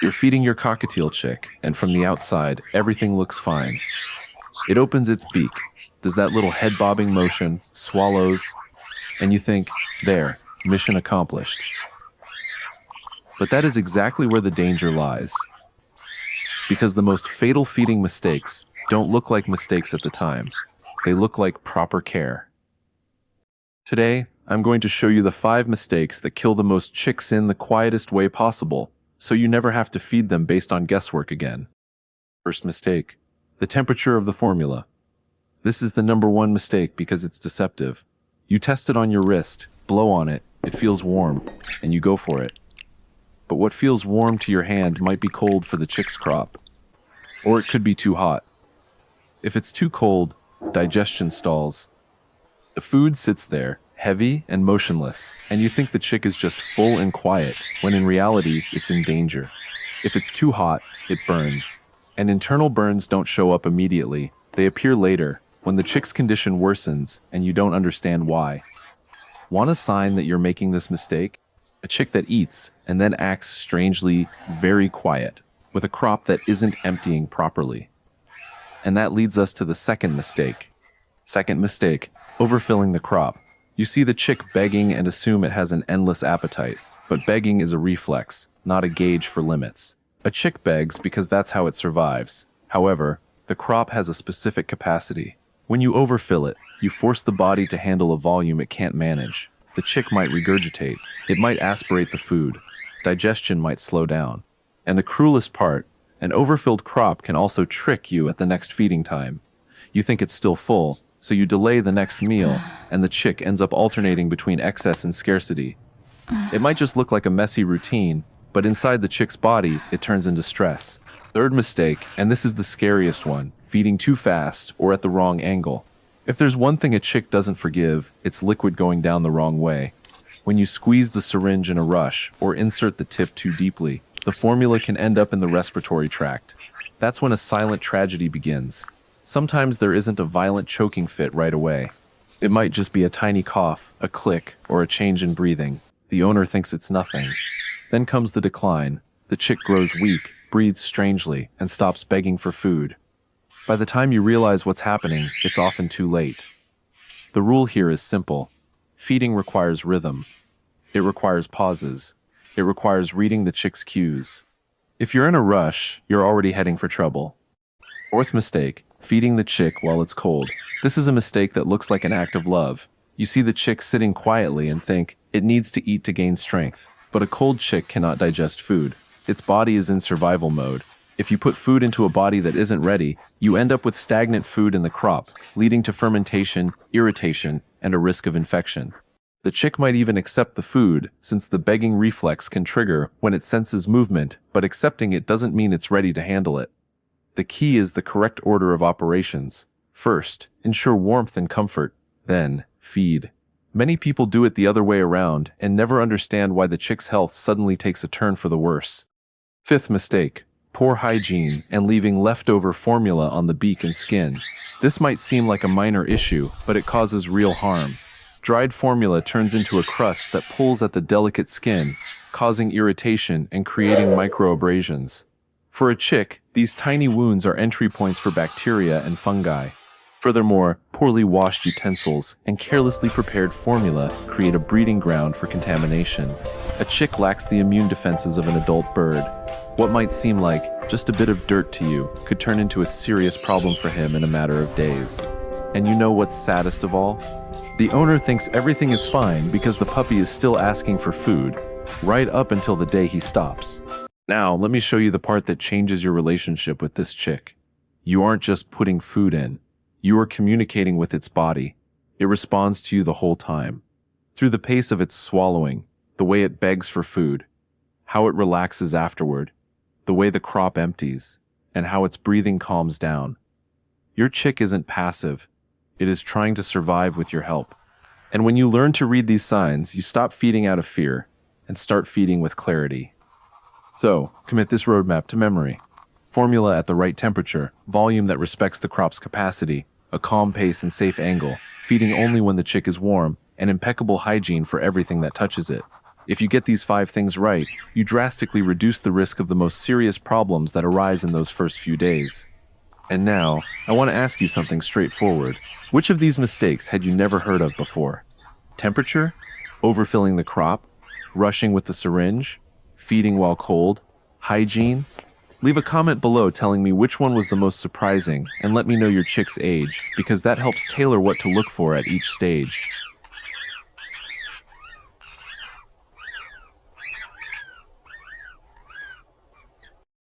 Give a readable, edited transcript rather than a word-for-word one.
You're feeding your cockatiel chick, and from the outside, everything looks fine. It opens its beak, does that little head-bobbing motion, swallows, and you think, there, mission accomplished. But that is exactly where the danger lies. Because the most fatal feeding mistakes don't look like mistakes at the time. They look like proper care. Today, I'm going to show you the 5 mistakes that kill the most chicks in the quietest way possible, so you never have to feed them based on guesswork again. First mistake, the temperature of the formula. This is the #1 mistake because it's deceptive. You test it on your wrist, blow on it, it feels warm, and you go for it. But what feels warm to your hand might be cold for the chick's crop. Or it could be too hot. If it's too cold, digestion stalls. The food sits there, heavy and motionless, and you think the chick is just full and quiet, when in reality, it's in danger. If it's too hot, it burns. And internal burns don't show up immediately, they appear later, when the chick's condition worsens and you don't understand why. Want a sign that you're making this mistake? A chick that eats and then acts strangely very quiet, with a crop that isn't emptying properly. And that leads us to the second mistake. Second mistake, overfilling the crop. You see the chick begging and assume it has an endless appetite, but begging is a reflex, not a gauge for limits. A chick begs because that's how it survives. However, the crop has a specific capacity. When you overfill it, you force the body to handle a volume it can't manage. The chick might regurgitate, it might aspirate the food, digestion might slow down. And the cruelest part, an overfilled crop can also trick you at the next feeding time. You think it's still full, so you delay the next meal, and the chick ends up alternating between excess and scarcity. It might just look like a messy routine, but inside the chick's body, it turns into stress. Third mistake, and this is the scariest one, feeding too fast or at the wrong angle. If there's one thing a chick doesn't forgive, it's liquid going down the wrong way. When you squeeze the syringe in a rush or insert the tip too deeply, the formula can end up in the respiratory tract. That's when a silent tragedy begins. Sometimes there isn't a violent choking fit right away. It might just be a tiny cough, a click, or a change in breathing. The owner thinks it's nothing. Then comes the decline. The chick grows weak, breathes strangely, and stops begging for food. By the time you realize what's happening, it's often too late. The rule here is simple. Feeding requires rhythm. It requires pauses. It requires reading the chick's cues. If you're in a rush, you're already heading for trouble. Fourth mistake, feeding the chick while it's cold. This is a mistake that looks like an act of love. You see the chick sitting quietly and think, it needs to eat to gain strength. But a cold chick cannot digest food. Its body is in survival mode. If you put food into a body that isn't ready, you end up with stagnant food in the crop, leading to fermentation, irritation, and a risk of infection. The chick might even accept the food, since the begging reflex can trigger when it senses movement, but accepting it doesn't mean it's ready to handle it. The key is the correct order of operations. First, ensure warmth and comfort, then, feed. Many people do it the other way around and never understand why the chick's health suddenly takes a turn for the worse. Fifth mistake, poor hygiene and leaving leftover formula on the beak and skin. This might seem like a minor issue, but it causes real harm. Dried formula turns into a crust that pulls at the delicate skin, causing irritation and creating microabrasions. For a chick, these tiny wounds are entry points for bacteria and fungi. Furthermore, poorly washed utensils and carelessly prepared formula create a breeding ground for contamination. A chick lacks the immune defenses of an adult bird. What might seem like just a bit of dirt to you could turn into a serious problem for him in a matter of days. And you know what's saddest of all? The owner thinks everything is fine because the puppy is still asking for food, right up until the day he stops. Now, let me show you the part that changes your relationship with this chick. You aren't just putting food in. You are communicating with its body. It responds to you the whole time. Through the pace of its swallowing, the way it begs for food, how it relaxes afterward, the way the crop empties, and how its breathing calms down. Your chick isn't passive. It is trying to survive with your help. And when you learn to read these signs, you stop feeding out of fear and start feeding with clarity. So, commit this roadmap to memory. Formula at the right temperature, volume that respects the crop's capacity, a calm pace and safe angle, feeding only when the chick is warm, and impeccable hygiene for everything that touches it. If you get these 5 things right, you drastically reduce the risk of the most serious problems that arise in those first few days. And now, I want to ask you something straightforward. Which of these mistakes had you never heard of before? Temperature? Overfilling the crop? Rushing with the syringe? Feeding while cold? Hygiene? Leave a comment below telling me which one was the most surprising, and let me know your chick's age, because that helps tailor what to look for at each stage.